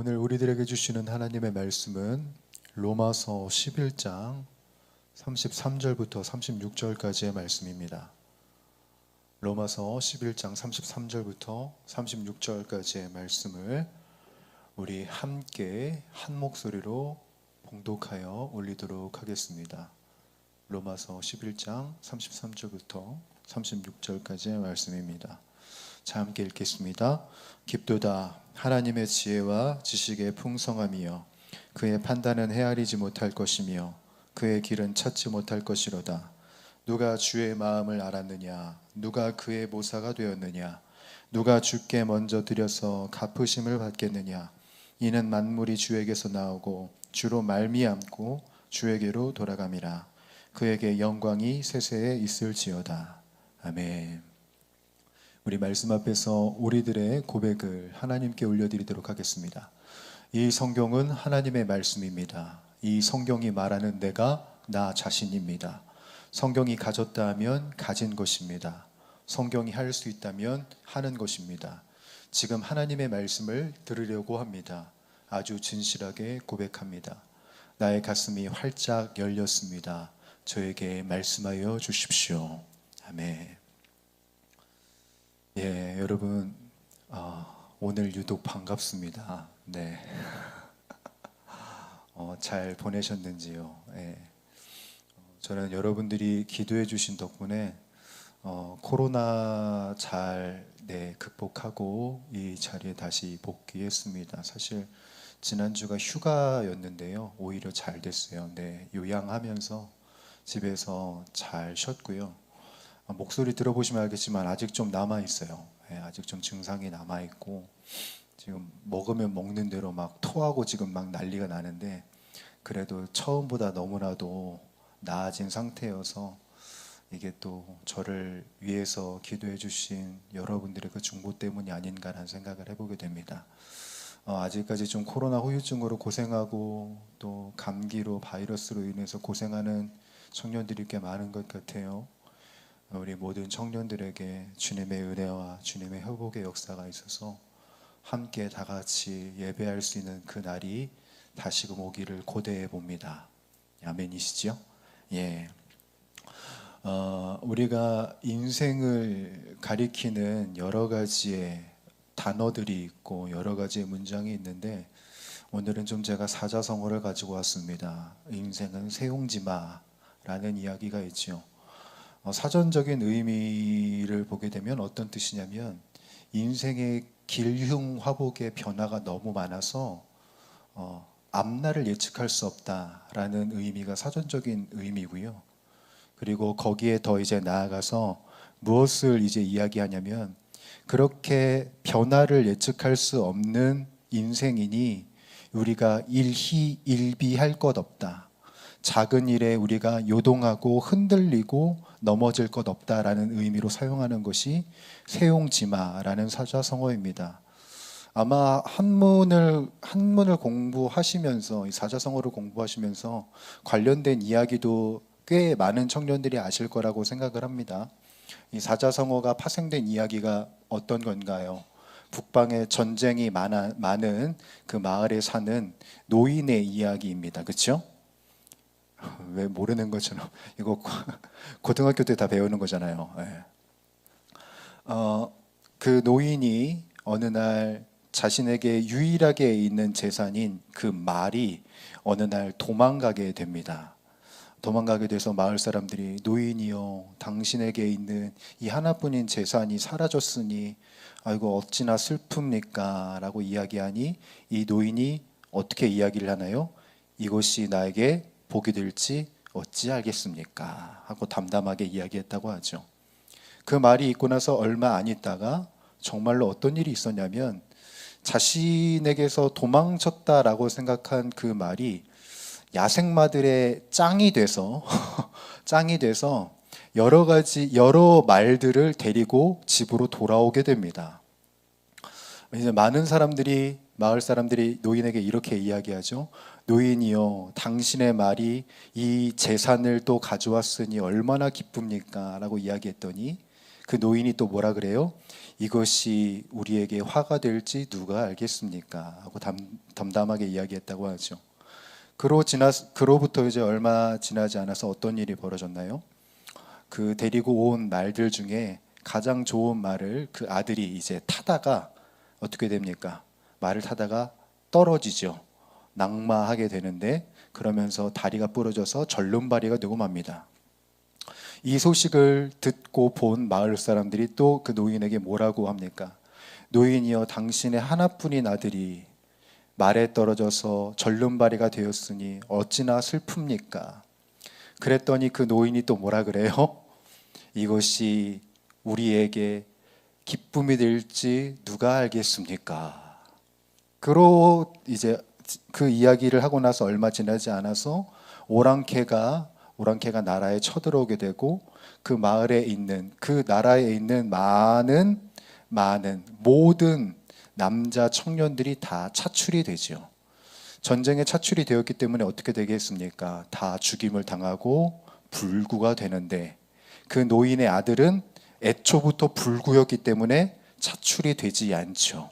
오늘 우리들에게 주시는 하나님의 말씀은 로마서 11장 33절부터 36절까지의 말씀입니다. 로마서 11장 33절부터 36절까지의 말씀을 우리 함께 한 목소리로 봉독하여 올리도록 하겠습니다. 로마서 11장 33절부터 36절까지의 말씀입니다. 자, 함께 읽겠습니다. 깊도다 하나님의 지혜와 지식의 풍성함이여 그의 판단은 헤아리지 못할 것이며 그의 길은 찾지 못할 것이로다. 누가 주의 마음을 알았느냐? 누가 그의 모사가 되었느냐? 누가 주께 먼저 드려서 갚으심을 받겠느냐? 이는 만물이 주에게서 나오고 주로 말미암고 주에게로 돌아감이라. 그에게 영광이 세세에 있을지어다. 아멘. 우리 말씀 앞에서 우리들의 고백을 하나님께 올려드리도록 하겠습니다. 이 성경은 하나님의 말씀입니다. 이 성경이 말하는 내가 나 자신입니다. 성경이 가졌다 하면 가진 것입니다. 성경이 할 수 있다면 하는 것입니다. 지금 하나님의 말씀을 들으려고 합니다. 아주 진실하게 고백합니다. 나의 가슴이 활짝 열렸습니다. 저에게 말씀하여 주십시오. 아멘. 예, 여러분, 오늘 유독 반갑습니다. 네. 잘 보내셨는지요? 예. 저는 여러분들이 기도해 주신 덕분에 코로나 잘 극복하고 이 자리에 다시 복귀했습니다. 사실 지난주가 휴가였는데요. 오히려 잘 됐어요. 네, 요양하면서 집에서 잘 쉬었고요. 목소리 들어보시면 알겠지만 아직 좀 남아있어요. 아직 좀 증상이 남아있고 지금 먹으면 먹는 대로 막 토하고 지금 막 난리가 나는데 그래도 처음보다 너무나도 나아진 상태여서 이게 또 저를 위해서 기도해 주신 여러분들의 그 중보 때문이 아닌가라는 생각을 해보게 됩니다. 아직까지 좀 코로나 후유증으로 고생하고 또 감기로 바이러스로 인해서 고생하는 청년들이 꽤 많은 것 같아요. 우리 모든 청년들에게 주님의 은혜와 주님의 회복의 역사가 있어서 함께 다 같이 예배할 수 있는 그 날이 다시금 오기를 고대해 봅니다. 아멘이시죠? 예. 우리가 인생을 가리키는 여러 가지의 단어들이 있고 여러 가지의 문장이 있는데 오늘은 좀 제가 사자성어를 가지고 왔습니다. 인생은 세용지마라는 이야기가 있죠. 사전적인 의미를 보게 되면 어떤 뜻이냐면 인생의 길흉화복의 변화가 너무 많아서 앞날을 예측할 수 없다라는 의미가 사전적인 의미고요. 그리고 거기에 더 이제 나아가서 무엇을 이제 이야기하냐면 그렇게 변화를 예측할 수 없는 인생이니 우리가 일희일비할 것 없다. 작은 일에 우리가 요동하고 흔들리고 넘어질 것 없다라는 의미로 사용하는 것이 세용지마라는 사자성어입니다. 아마 한문을 공부하시면서 이 사자성어를 공부하시면서 관련된 이야기도 꽤 많은 청년들이 아실 거라고 생각을 합니다. 이 사자성어가 파생된 이야기가 어떤 건가요? 북방에 전쟁이 많은 그 마을에 사는 노인의 이야기입니다. 그렇죠? 왜 모르는 것처럼 이거 고등학교 때 다 배우는 거잖아요. 네. 그 노인이 어느 날 자신에게 유일하게 있는 재산인 그 말이 어느 날 도망가게 됩니다. 도망가게 돼서 마을 사람들이 노인이여 당신에게 있는 이 하나뿐인 재산이 사라졌으니 아이고 어찌나 슬픕니까? 라고 이야기하니 이 노인이 어떻게 이야기를 하나요? 이것이 나에게 복이 될지 어찌 알겠습니까? 하고 담담하게 이야기했다고 하죠. 그 말이 있고 나서 얼마 안 있다가 정말로 어떤 일이 있었냐면 자신에게서 도망쳤다라고 생각한 그 말이 야생마들의 짱이 돼서 여러 말들을 데리고 집으로 돌아오게 됩니다. 이제 많은 사람들이 마을 사람들이 노인에게 이렇게 이야기하죠. 노인이여 당신의 말이 이 재산을 또 가져왔으니 얼마나 기쁩니까? 라고 이야기했더니 그 노인이 또 뭐라 그래요? 이것이 우리에게 화가 될지 누가 알겠습니까? 하고 담담하게 이야기했다고 하죠. 그로부터 이제 얼마 지나지 않아서 어떤 일이 벌어졌나요? 그 데리고 온 말들 중에 가장 좋은 말을 그 아들이 이제 타다가 어떻게 됩니까? 말을 타다가 떨어지죠. 낙마하게 되는데 그러면서 다리가 부러져서 절름발이가 되고 맙니다. 이 소식을 듣고 본 마을 사람들이 또 그 노인에게 뭐라고 합니까? 노인이여, 당신의 하나뿐인 아들이 말에 떨어져서 절름발이가 되었으니 어찌나 슬픕니까? 그랬더니 그 노인이 또 뭐라 그래요? 이것이 우리에게 기쁨이 될지 누가 알겠습니까? 그로 이제 그 이야기를 하고 나서 얼마 지나지 않아서 오랑캐가 나라에 쳐들어오게 되고 그 마을에 있는, 그 나라에 있는 많은 모든 남자 청년들이 다 차출이 되죠. 전쟁에 차출이 되었기 때문에 어떻게 되겠습니까? 다 죽임을 당하고 불구가 되는데 그 노인의 아들은 애초부터 불구였기 때문에 차출이 되지 않죠.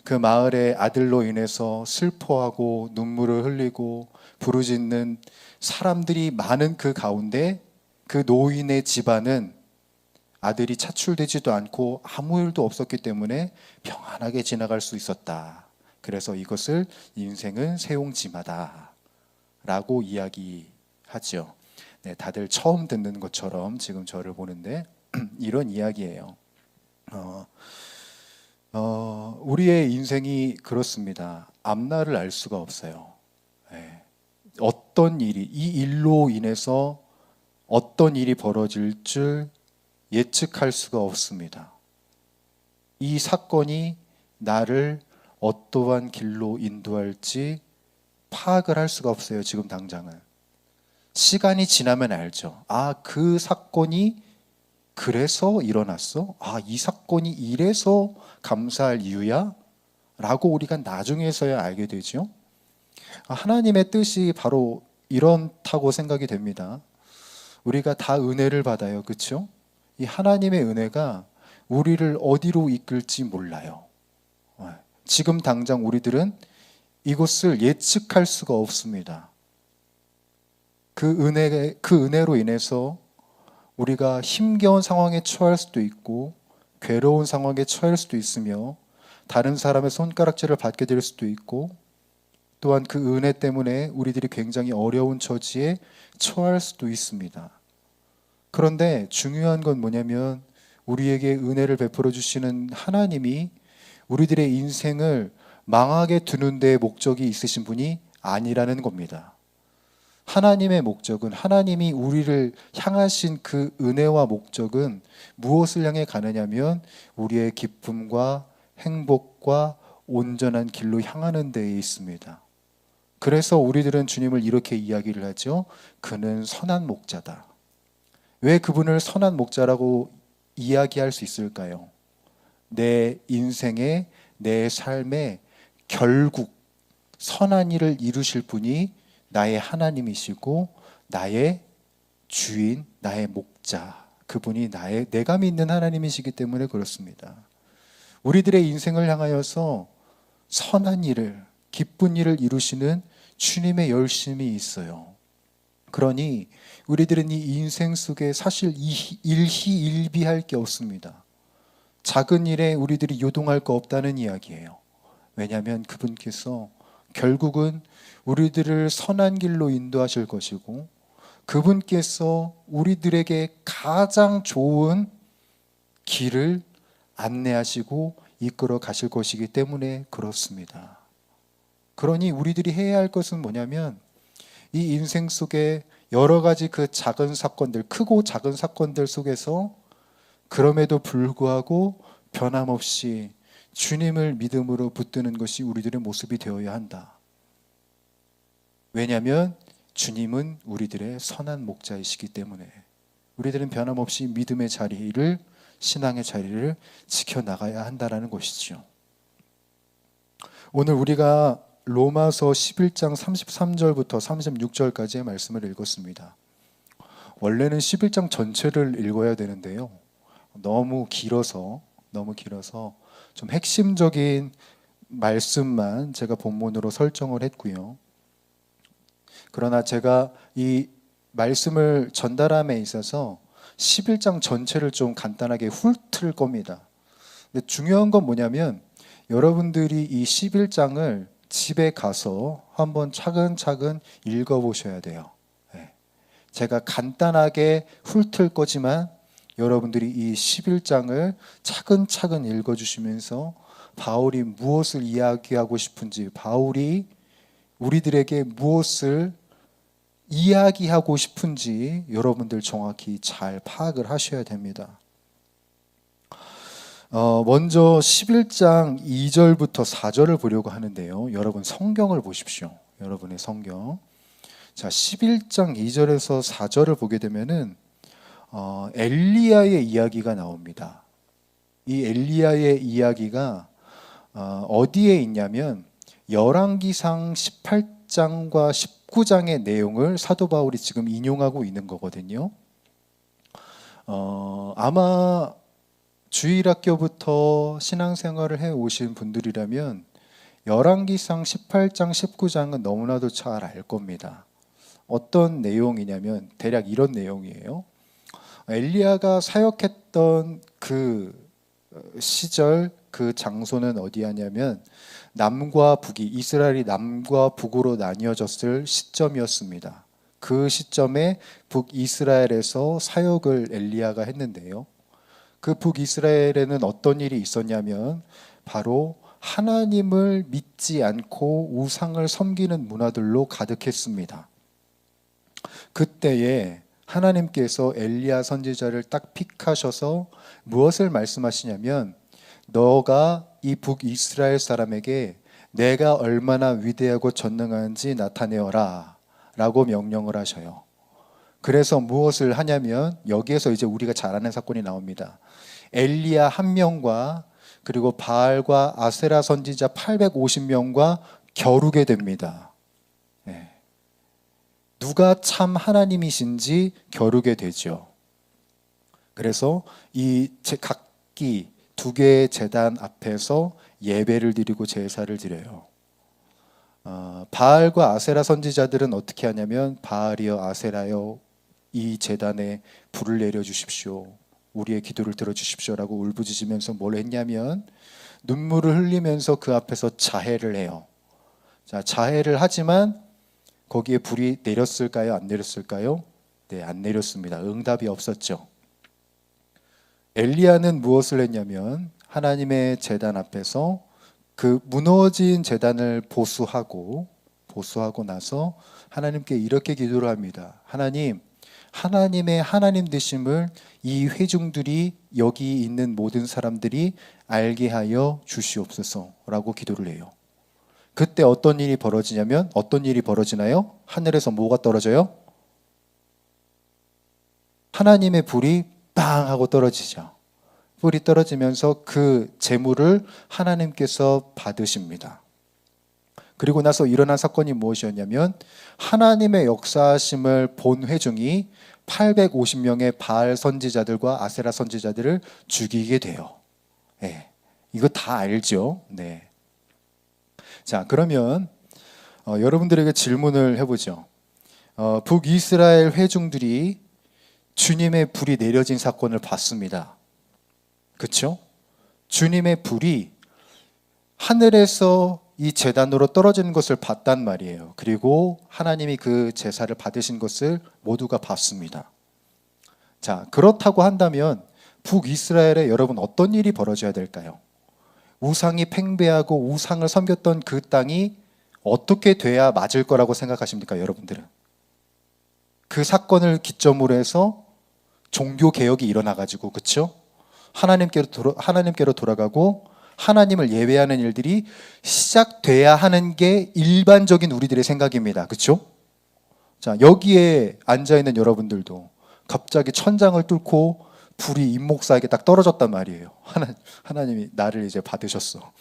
그 마을의 아들로 인해서 슬퍼하고 눈물을 흘리고 부르짖는 사람들이 많은 그 가운데 그 노인의 집안은 아들이 차출되지도 않고 아무 일도 없었기 때문에 평안하게 지나갈 수 있었다. 그래서 이것을 인생은 세옹지마다 라고 이야기하죠. 네, 다들 처음 듣는 것처럼 지금 저를 보는데 이런 이야기예요. 우리의 인생이 그렇습니다. 앞날을 알 수가 없어요. 네. 어떤 일이, 이 일로 인해서 어떤 일이 벌어질 줄 예측할 수가 없습니다. 이 사건이 나를 어떠한 길로 인도할지 파악을 할 수가 없어요. 지금 당장은. 시간이 지나면 알죠. 그 사건이 그래서 일어났어? 이 사건이 이래서 감사할 이유야? 라고 우리가 나중에서야 알게 되죠. 하나님의 뜻이 바로 이렇다고 생각이 됩니다. 우리가 다 은혜를 받아요. 그렇죠? 이 하나님의 은혜가 우리를 어디로 이끌지 몰라요. 지금 당장 우리들은 이것을 예측할 수가 없습니다. 그 은혜로 인해서 우리가 힘겨운 상황에 처할 수도 있고 괴로운 상황에 처할 수도 있으며 다른 사람의 손가락질을 받게 될 수도 있고 또한 그 은혜 때문에 우리들이 굉장히 어려운 처지에 처할 수도 있습니다. 그런데 중요한 건 뭐냐면 우리에게 은혜를 베풀어 주시는 하나님이 우리들의 인생을 망하게 두는 데 목적이 있으신 분이 아니라는 겁니다. 하나님의 목적은, 하나님이 우리를 향하신 그 은혜와 목적은 무엇을 향해 가느냐면 우리의 기쁨과 행복과 온전한 길로 향하는 데에 있습니다. 그래서 우리들은 주님을 이렇게 이야기를 하죠. 그는 선한 목자다. 왜 그분을 선한 목자라고 이야기할 수 있을까요? 내 인생의, 내 삶의 결국 선한 일을 이루실 분이 나의 하나님이시고 나의 주인, 나의 목자, 그분이 내가 믿는 하나님이시기 때문에 그렇습니다. 우리들의 인생을 향하여서 선한 일을, 기쁜 일을 이루시는 주님의 열심이 있어요. 그러니 우리들은 이 인생 속에 사실 일희일비할 게 없습니다. 작은 일에 우리들이 요동할 거 없다는 이야기예요. 왜냐하면 그분께서 결국은 우리들을 선한 길로 인도하실 것이고 그분께서 우리들에게 가장 좋은 길을 안내하시고 이끌어 가실 것이기 때문에 그렇습니다. 그러니 우리들이 해야 할 것은 뭐냐면 이 인생 속에 여러 가지 그 작은 사건들, 크고 작은 사건들 속에서 그럼에도 불구하고 변함없이 주님을 믿음으로 붙드는 것이 우리들의 모습이 되어야 한다. 왜냐하면 주님은 우리들의 선한 목자이시기 때문에 우리들은 변함없이 믿음의 자리를, 신앙의 자리를 지켜나가야 한다는 것이죠. 오늘 우리가 로마서 11장 33절부터 36절까지의 말씀을 읽었습니다. 원래는 11장 전체를 읽어야 되는데요. 너무 길어서 너무 길어서 좀 핵심적인 말씀만 제가 본문으로 설정을 했고요. 그러나 제가 이 말씀을 전달함에 있어서 11장 전체를 좀 간단하게 훑을 겁니다. 근데 중요한 건 뭐냐면 여러분들이 이 11장을 집에 가서 한번 차근차근 읽어보셔야 돼요. 제가 간단하게 훑을 거지만 여러분들이 이 11장을 차근차근 읽어주시면서 바울이 무엇을 이야기하고 싶은지, 바울이 우리들에게 무엇을 이야기하고 싶은지 여러분들 정확히 잘 파악을 하셔야 됩니다. 먼저 11장 2절부터 4절을 보려고 하는데요. 여러분 성경을 보십시오. 여러분의 성경. 자, 11장 2절에서 4절을 보게 되면은 엘리야의 이야기가 나옵니다. 이 엘리야의 이야기가 어디에 있냐면 열왕기상 18장과 19장의 내용을 사도 바울이 지금 인용하고 있는 거거든요. 아마 주일학교부터 신앙생활을 해 오신 분들이라면 열왕기상 18장, 19장은 너무나도 잘 알 겁니다. 어떤 내용이냐면 대략 이런 내용이에요. 엘리야가 사역했던 그 시절, 그 장소는 어디냐면 남과 북이, 이스라엘이 남과 북으로 나뉘어졌을 시점이었습니다. 그 시점에 북이스라엘에서 사역을 엘리야가 했는데요. 그 북이스라엘에는 어떤 일이 있었냐면 바로 하나님을 믿지 않고 우상을 섬기는 문화들로 가득했습니다. 그때에 하나님께서 엘리야 선지자를 딱 픽하셔서 무엇을 말씀하시냐면 너가 이 북이스라엘 사람에게 내가 얼마나 위대하고 전능한지 나타내어라 라고 명령을 하셔요. 그래서 무엇을 하냐면 여기에서 이제 우리가 잘 아는 사건이 나옵니다. 엘리야 한 명과 그리고 바알과 아세라 선지자 850명과 겨루게 됩니다. 네. 누가 참 하나님이신지 겨루게 되죠. 그래서 이 각기 두 개의 제단 앞에서 예배를 드리고 제사를 드려요. 바알과 아세라 선지자들은 어떻게 하냐면 바알이여 아세라여 이 제단에 불을 내려주십시오. 우리의 기도를 들어주십시오라고 울부짖으면서 뭘 했냐면 눈물을 흘리면서 그 앞에서 자해를 해요. 자, 자해를 하지만 거기에 불이 내렸을까요? 안 내렸을까요? 네, 안 내렸습니다. 응답이 없었죠. 엘리야는 무엇을 했냐면 하나님의 제단 앞에서 그 무너진 제단을 보수하고 나서 하나님께 이렇게 기도를 합니다. 하나님, 하나님의 하나님 되심을 이 회중들이 여기 있는 모든 사람들이 알게 하여 주시옵소서라고 기도를 해요. 그때 어떤 일이 벌어지냐면 어떤 일이 벌어지나요? 하늘에서 뭐가 떨어져요? 하나님의 불이 빵 하고 떨어지죠. 불이 떨어지면서 그 제물을 하나님께서 받으십니다. 그리고 나서 일어난 사건이 무엇이었냐면 하나님의 역사하심을 본 회중이 850명의 바알 선지자들과 아세라 선지자들을 죽이게 돼요. 네, 이거 다 알죠? 네. 자, 그러면 여러분들에게 질문을 해보죠. 북이스라엘 회중들이 주님의 불이 내려진 사건을 봤습니다. 그렇죠? 주님의 불이 하늘에서 이 제단으로 떨어지는 것을 봤단 말이에요. 그리고 하나님이 그 제사를 받으신 것을 모두가 봤습니다. 자, 그렇다고 한다면 북이스라엘에 여러분 어떤 일이 벌어져야 될까요? 우상이 팽배하고 우상을 섬겼던 그 땅이 어떻게 돼야 맞을 거라고 생각하십니까, 여러분들은? 그 사건을 기점으로 해서 종교 개혁이 일어나가지고, 그렇죠? 하나님께로 돌아가고 하나님을 예배하는 일들이 시작돼야 하는 게 일반적인 우리들의 생각입니다. 그렇죠? 자, 여기에 앉아 있는 여러분들도 갑자기 천장을 뚫고 불이 잇목사에게 딱 떨어졌단 말이에요. 하나님이 나를 이제 받으셨어.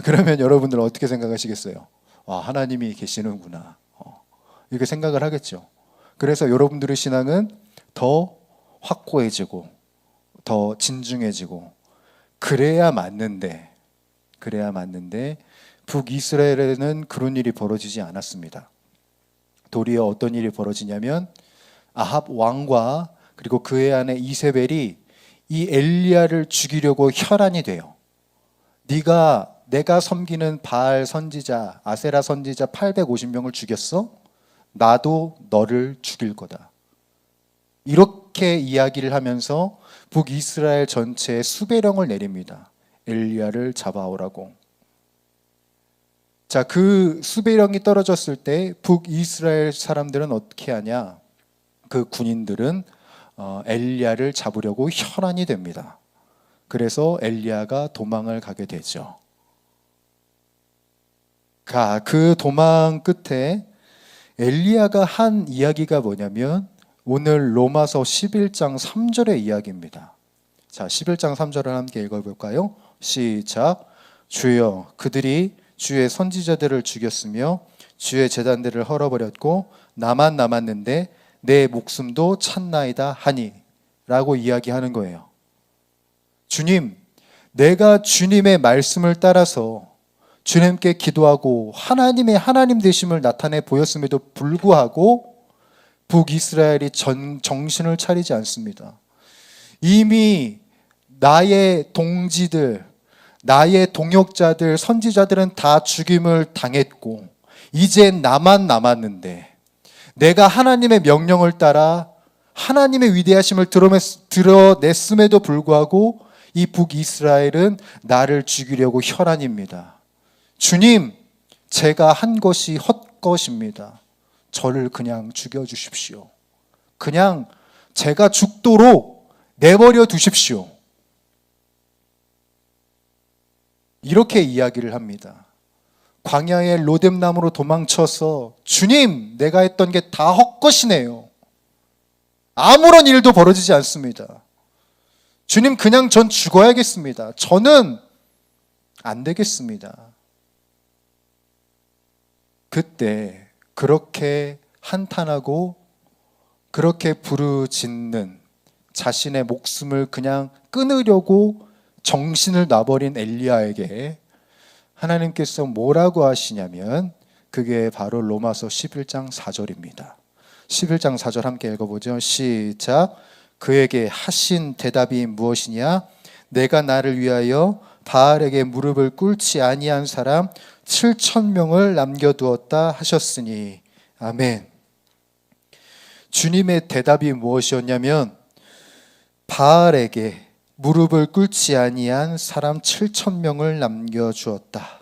그러면 여러분들 어떻게 생각하시겠어요? 와, 하나님이 계시는구나. 이렇게 생각을 하겠죠. 그래서 여러분들의 신앙은 더 확고해지고 더 진중해지고 그래야 맞는데 북이스라엘에는 그런 일이 벌어지지 않았습니다. 도리어 어떤 일이 벌어지냐면 아합 왕과 그리고 그의 아내 이세벨이 이 엘리야를 죽이려고 혈안이 돼요. 내가 섬기는 바알 선지자, 아세라 선지자 850명을 죽였어? 나도 너를 죽일 거다. 이렇게 이야기를 하면서 북이스라엘 전체에 수배령을 내립니다. 엘리야를 잡아오라고. 자, 그 수배령이 떨어졌을 때 북이스라엘 사람들은 어떻게 하냐? 그 군인들은 엘리야를 잡으려고 혈안이 됩니다. 그래서 엘리야가 도망을 가게 되죠. 그 도망 끝에 엘리야가 한 이야기가 뭐냐면 오늘 로마서 11장 3절의 이야기입니다. 자, 11장 3절을 함께 읽어볼까요? 시작. 주여, 그들이 주의 선지자들을 죽였으며 주의 제단들을 헐어버렸고 나만 남았는데 내 목숨도 찾나이다 하니 라고 이야기하는 거예요. 주님, 내가 주님의 말씀을 따라서 주님께 기도하고 하나님의 하나님 되심을 나타내 보였음에도 불구하고 북이스라엘이 정신을 차리지 않습니다. 이미 나의 동지들, 나의 동역자들, 선지자들은 다 죽임을 당했고 이제 나만 남았는데 내가 하나님의 명령을 따라 하나님의 위대하심을 드러냈음에도 불구하고 이 북이스라엘은 나를 죽이려고 혈안입니다. 주님, 제가 한 것이 헛것입니다. 저를 그냥 죽여주십시오. 그냥 제가 죽도록 내버려 두십시오. 이렇게 이야기를 합니다. 광야의 로뎀나무로 도망쳐서 주님, 내가 했던 게 다 헛것이네요. 아무런 일도 벌어지지 않습니다. 주님, 그냥 전 죽어야겠습니다. 저는 안 되겠습니다. 그때 그렇게 한탄하고 그렇게 부르짖는 자신의 목숨을 그냥 끊으려고 정신을 놔버린 엘리야에게 하나님께서 뭐라고 하시냐면 그게 바로 로마서 11장 4절입니다. 11장 4절 함께 읽어보죠. 시작. 그에게 하신 대답이 무엇이냐? 내가 나를 위하여 바알에게 무릎을 꿇지 아니한 사람 7,000명을 남겨두었다 하셨으니. 아멘. 주님의 대답이 무엇이었냐면 바알에게 무릎을 꿇지 아니한 사람 7,000명을 남겨주었다.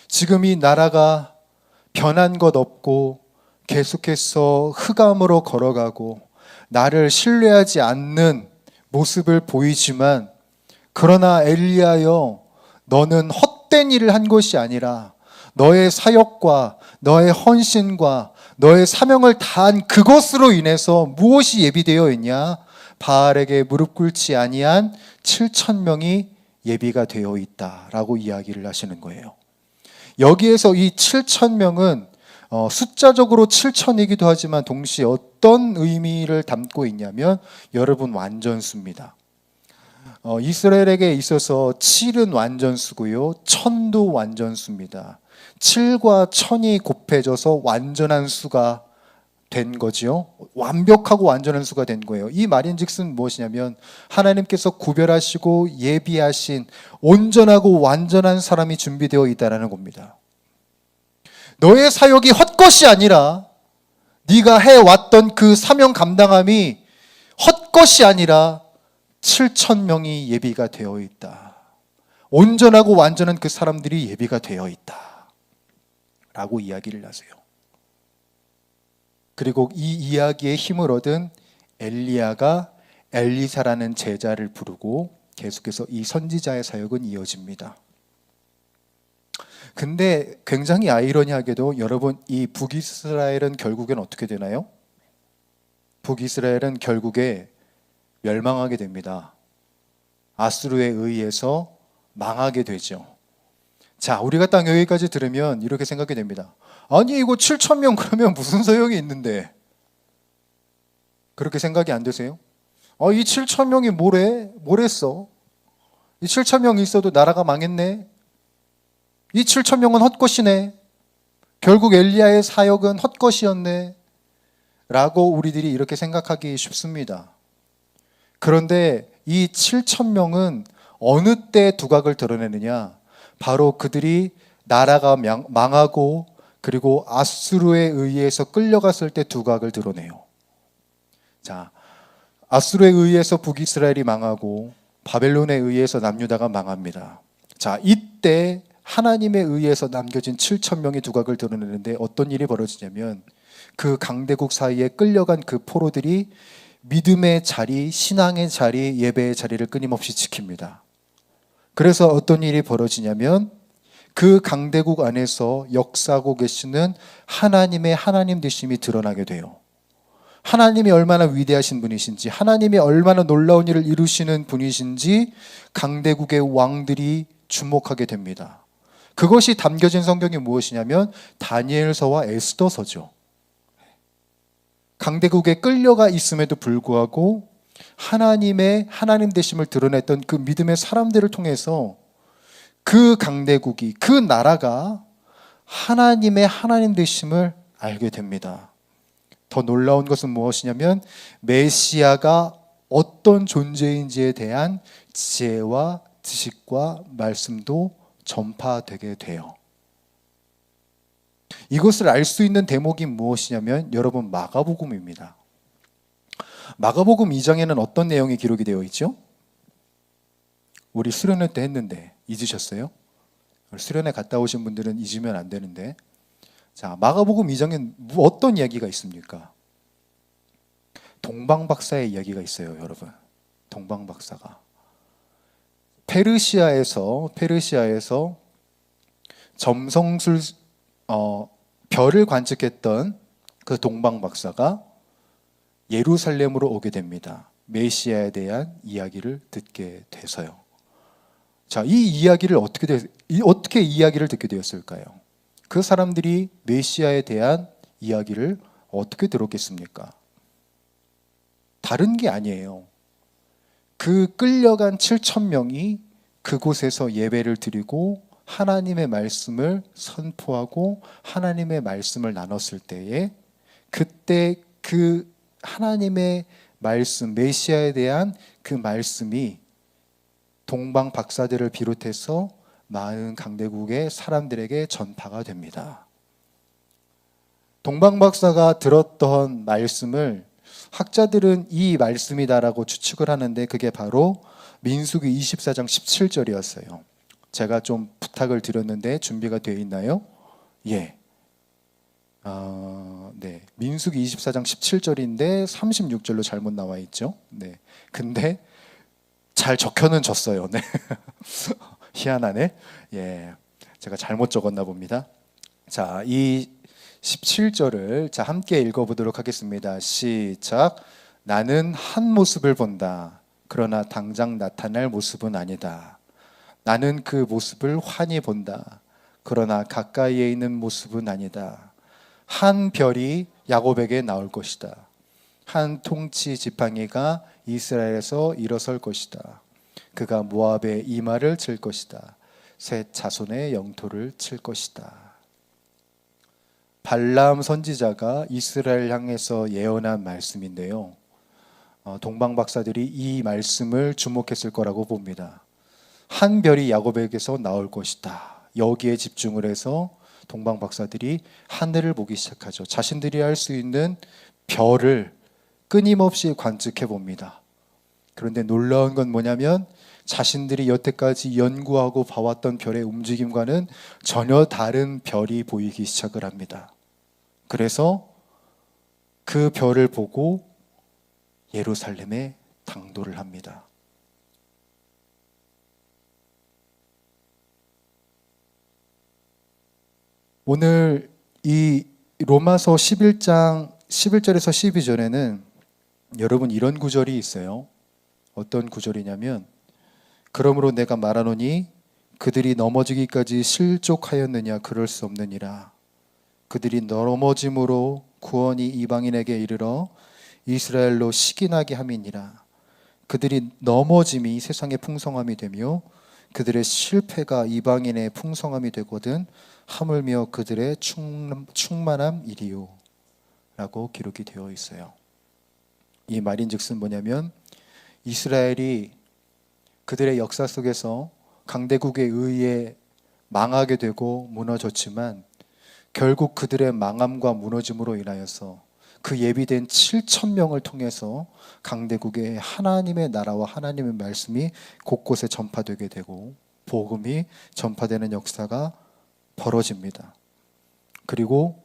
지금 이 나라가 변한 것 없고 계속해서 흑암으로 걸어가고 나를 신뢰하지 않는 모습을 보이지만 그러나 엘리야여, 너는 헛된 일을 한 것이 아니라 너의 사역과 너의 헌신과 너의 사명을 다한 그것으로 인해서 무엇이 예비되어 있냐? 바알에게 무릎 꿇지 아니한 7,000명이 예비가 되어 있다라고 이야기를 하시는 거예요. 여기에서 이 7,000명은 숫자적으로 7,000이기도 하지만 동시에 어떤 의미를 담고 있냐면 여러분 완전수입니다. 이스라엘에게 있어서 7은 완전수고요, 1000도 완전수입니다. 7과 1000이 곱해져서 완전한 수가 된 거죠. 완벽하고 완전한 수가 된 거예요. 이 말인즉슨 무엇이냐면 하나님께서 구별하시고 예비하신 온전하고 완전한 사람이 준비되어 있다는 겁니다. 너의 사역이 헛것이 아니라 네가 해왔던 그 사명 감당함이 헛것이 아니라 7,000명이 예비가 되어 있다. 온전하고 완전한 그 사람들이 예비가 되어 있다 라고 이야기를 하세요. 그리고 이 이야기에 힘을 얻은 엘리야가 엘리사라는 제자를 부르고 계속해서 이 선지자의 사역은 이어집니다. 근데 굉장히 아이러니하게도 여러분, 이 북이스라엘은 결국엔 어떻게 되나요? 북이스라엘은 결국에 멸망하게 됩니다. 아수르에 의해서 망하게 되죠. 자, 우리가 딱 여기까지 들으면 이렇게 생각이 됩니다. 아니, 이거 7,000명 그러면 무슨 소용이 있는데? 그렇게 생각이 안 되세요? 이 7,000명이 뭘 했어? 이 7천 명이 있어도 나라가 망했네. 이 7천 명은 헛것이네. 결국 엘리야의 사역은 헛것이었네. 라고 우리들이 이렇게 생각하기 쉽습니다. 그런데 이 7천 명은 어느 때 두각을 드러내느냐? 바로 그들이 나라가 망하고 그리고 아수르에 의해서 끌려갔을 때 두각을 드러내요. 자, 아수르에 의해서 북이스라엘이 망하고 바벨론에 의해서 남유다가 망합니다. 자, 이때 하나님에 의해서 남겨진 7천 명의 두각을 드러내는데 어떤 일이 벌어지냐면 그 강대국 사이에 끌려간 그 포로들이 믿음의 자리, 신앙의 자리, 예배의 자리를 끊임없이 지킵니다. 그래서 어떤 일이 벌어지냐면 그 강대국 안에서 역사하고 계시는 하나님의 하나님 되심이 드러나게 돼요. 하나님이 얼마나 위대하신 분이신지, 하나님이 얼마나 놀라운 일을 이루시는 분이신지 강대국의 왕들이 주목하게 됩니다. 그것이 담겨진 성경이 무엇이냐면 다니엘서와 에스더서죠. 강대국에 끌려가 있음에도 불구하고 하나님의 하나님 되심을 드러냈던 그 믿음의 사람들을 통해서 그 강대국이, 그 나라가 하나님의 하나님 되심을 알게 됩니다. 더 놀라운 것은 무엇이냐면 메시아가 어떤 존재인지에 대한 지혜와 지식과 말씀도 전파되게 돼요. 이것을 알 수 있는 대목이 무엇이냐면 여러분 마가복음입니다. 마가복음 2장에는 어떤 내용이 기록이 되어 있죠? 우리 수련회 때 했는데 잊으셨어요? 수련회 갔다 오신 분들은 잊으면 안 되는데, 자, 마가복음 2장엔 어떤 이야기가 있습니까? 동방박사의 이야기가 있어요, 여러분. 동방박사가 페르시아에서 점성술 별을 관측했던 그 동방박사가 예루살렘으로 오게 됩니다. 메시아에 대한 이야기를 듣게 돼서요. 자, 이 이야기를 어떻게 이야기를 듣게 되었을까요? 그 사람들이 메시아에 대한 이야기를 어떻게 들었겠습니까? 다른 게 아니에요. 그 끌려간 7천 명이 그곳에서 예배를 드리고 하나님의 말씀을 선포하고 하나님의 말씀을 나눴을 때에 그때 그 하나님의 말씀, 메시아에 대한 그 말씀이 동방 박사들을 비롯해서 많은 강대국의 사람들에게 전파가 됩니다. 동방 박사가 들었던 말씀을 학자들은 이 말씀이다라고 추측을 하는데 그게 바로 민수기 24장 17절이었어요. 제가 좀 부탁을 드렸는데 준비가 되어 있나요? 예. 네. 민수기 24장 17절인데 36절로 잘못 나와 있죠. 네. 근데 잘 적혀는 졌어요. 네. 희한하네. 예. 제가 잘못 적었나 봅니다. 자, 이 17절을 자 함께 읽어보도록 하겠습니다. 시작. 나는 한 모습을 본다. 그러나 당장 나타날 모습은 아니다. 나는 그 모습을 환히 본다. 그러나 가까이에 있는 모습은 아니다. 한 별이 야곱에게 나올 것이다. 한 통치 지팡이가 이스라엘에서 일어설 것이다. 그가 모압의 이마를 칠 것이다. 셋 자손의 영토를 칠 것이다. 발람 선지자가 이스라엘 향해서 예언한 말씀인데요. 동방 박사들이 이 말씀을 주목했을 거라고 봅니다. 한 별이 야곱에게서 나올 것이다. 여기에 집중을 해서 동방 박사들이 하늘을 보기 시작하죠. 자신들이 할 수 있는 별을 끊임없이 관측해 봅니다. 그런데 놀라운 건 뭐냐면 자신들이 여태까지 연구하고 봐왔던 별의 움직임과는 전혀 다른 별이 보이기 시작을 합니다. 그래서 그 별을 보고 예루살렘에 당도를 합니다. 오늘 이 로마서 11장 11절에서 12절에는 여러분 이런 구절이 있어요. 어떤 구절이냐면 그러므로 내가 말하노니 그들이 넘어지기까지 실족하였느냐 그럴 수 없느니라. 그들이 넘어짐으로 구원이 이방인에게 이르러 이스라엘로 시기나게 함이니라. 그들이 넘어짐이 세상의 풍성함이 되며 그들의 실패가 이방인의 풍성함이 되거든 하물며 그들의 충만함이리요 라고 기록이 되어 있어요. 이 말인즉슨 뭐냐면 이스라엘이 그들의 역사 속에서 강대국에 의해 망하게 되고 무너졌지만 결국 그들의 망함과 무너짐으로 인하여서 그 예비된 7,000명을 통해서 강대국의 하나님의 나라와 하나님의 말씀이 곳곳에 전파되게 되고 복음이 전파되는 역사가 벌어집니다. 그리고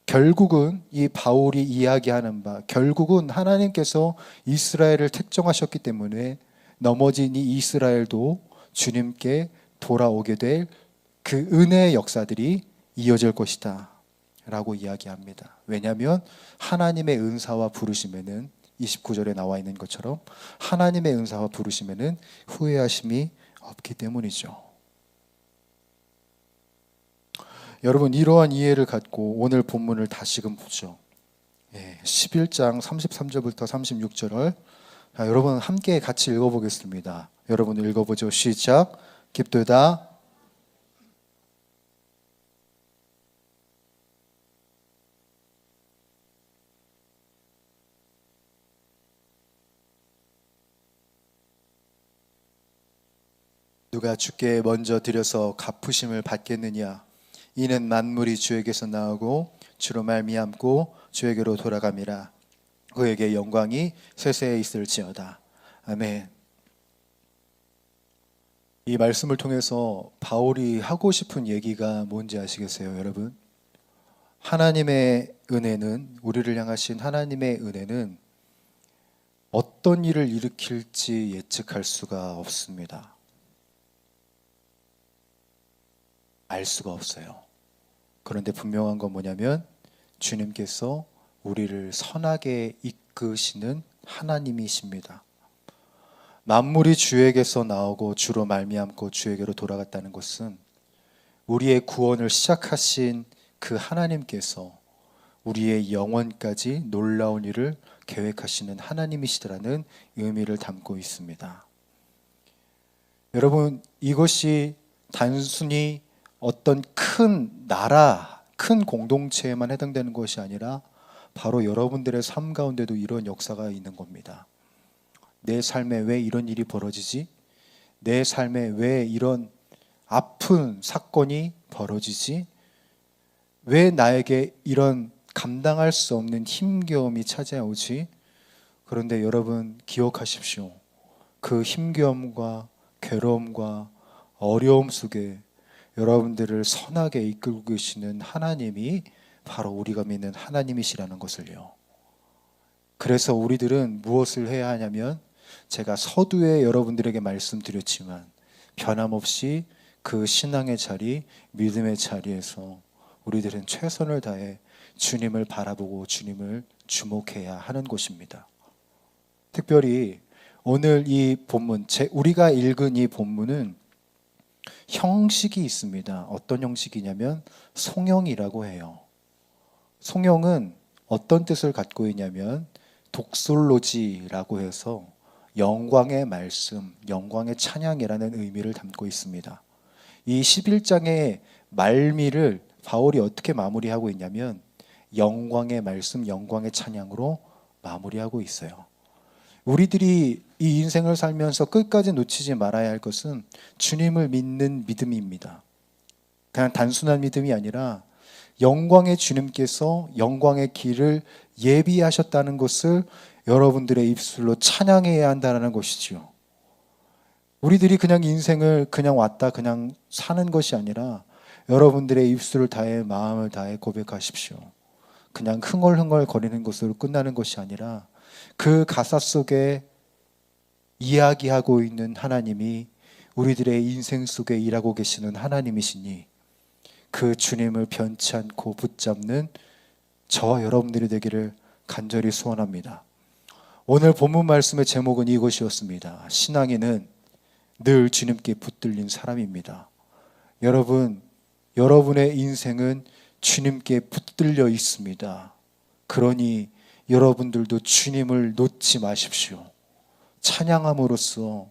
결국은 이 바울이 이야기하는 바 결국은 하나님께서 이스라엘을 택정하셨기 때문에 넘어진 이 이스라엘도 주님께 돌아오게 될 그 은혜의 역사들이 이어질 것이다 라고 이야기합니다. 왜냐하면 하나님의 은사와 부르심에는 29절에 나와 있는 것처럼 하나님의 은사와 부르심에는 후회하심이 없기 때문이죠. 여러분, 이러한 이해를 갖고 오늘 본문을 다시금 보죠. 11장 33절부터 36절을 여러분 함께 같이 읽어보겠습니다. 여러분 읽어보죠. 시작. 깊도다. 누가 주께 먼저 드려서 갚으심을 받겠느냐? 이는 만물이 주에게서 나오고 주로 말미암고 주에게로 돌아감이라. 그에게 영광이 세세에 있을지어다. 아멘. 이 말씀을 통해서 바울이 하고 싶은 얘기가 뭔지 아시겠어요, 여러분? 하나님의 은혜는, 우리를 향하신 하나님의 은혜는 어떤 일을 일으킬지 예측할 수가 없습니다. 알 수가 없어요. 그런데 분명한 건 뭐냐면 주님께서 우리를 선하게 이끄시는 하나님이십니다. 만물이 주에게서 나오고 주로 말미암고 주에게로 돌아갔다는 것은 우리의 구원을 시작하신 그 하나님께서 우리의 영원까지 놀라운 일을 계획하시는 하나님이시라는 의미를 담고 있습니다. 여러분, 이것이 단순히 어떤 큰 나라, 큰 공동체에만 해당되는 것이 아니라 바로 여러분들의 삶 가운데도 이런 역사가 있는 겁니다. 내 삶에 왜 이런 일이 벌어지지? 내 삶에 왜 이런 아픈 사건이 벌어지지? 왜 나에게 이런 감당할 수 없는 힘겨움이 찾아오지? 그런데 여러분 기억하십시오. 그 힘겨움과 괴로움과 어려움 속에 여러분들을 선하게 이끌고 계시는 하나님이 바로 우리가 믿는 하나님이시라는 것을요. 그래서 우리들은 무엇을 해야 하냐면 제가 서두에 여러분들에게 말씀드렸지만 변함없이 그 신앙의 자리, 믿음의 자리에서 우리들은 최선을 다해 주님을 바라보고 주님을 주목해야 하는 것입니다. 특별히 오늘 이 본문, 우리가 읽은 이 본문은 형식이 있습니다. 어떤 형식이냐면 송영이라고 해요. 송영은 어떤 뜻을 갖고 있냐면 독솔로지라고 해서 영광의 말씀, 영광의 찬양이라는 의미를 담고 있습니다. 이 11장의 말미를 바울이 어떻게 마무리하고 있냐면 영광의 말씀, 영광의 찬양으로 마무리하고 있어요. 우리들이 이 인생을 살면서 끝까지 놓치지 말아야 할 것은 주님을 믿는 믿음입니다. 그냥 단순한 믿음이 아니라 영광의 주님께서 영광의 길을 예비하셨다는 것을 여러분들의 입술로 찬양해야 한다는 것이지요. 우리들이 그냥 인생을 그냥 왔다 그냥 사는 것이 아니라 여러분들의 입술을 다해 마음을 다해 고백하십시오. 그냥 흥얼흥얼 거리는 것으로 끝나는 것이 아니라 그 가사 속에 이야기하고 있는 하나님이 우리들의 인생 속에 일하고 계시는 하나님이시니 그 주님을 변치 않고 붙잡는 저와 여러분들이 되기를 간절히 소원합니다. 오늘 본문 말씀의 제목은 이것이었습니다. 신앙인은 늘 주님께 붙들린 사람입니다. 여러분, 여러분의 인생은 주님께 붙들려 있습니다. 그러니 여러분들도 주님을 놓지 마십시오. 찬양함으로써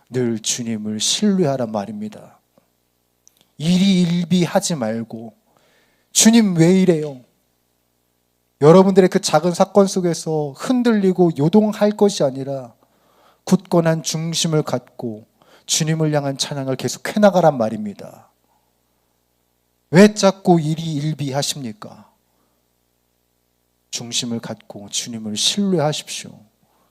늘 주님을 신뢰하란 말입니다. 일희일비하지 말고 주님 왜 이래요? 여러분들의 그 작은 사건 속에서 흔들리고 요동할 것이 아니라 굳건한 중심을 갖고 주님을 향한 찬양을 계속 해나가란 말입니다. 왜 자꾸 일희일비하십니까? 중심을 갖고 주님을 신뢰하십시오.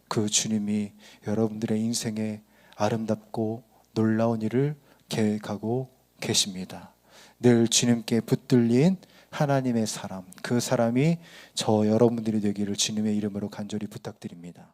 그 주님이 여러분들의 인생에 아름답고 놀라운 일을 계획하고 계십니다. 늘 주님께 붙들린 하나님의 사람, 그 사람이 저 여러분들이 되기를 주님의 이름으로 간절히 부탁드립니다.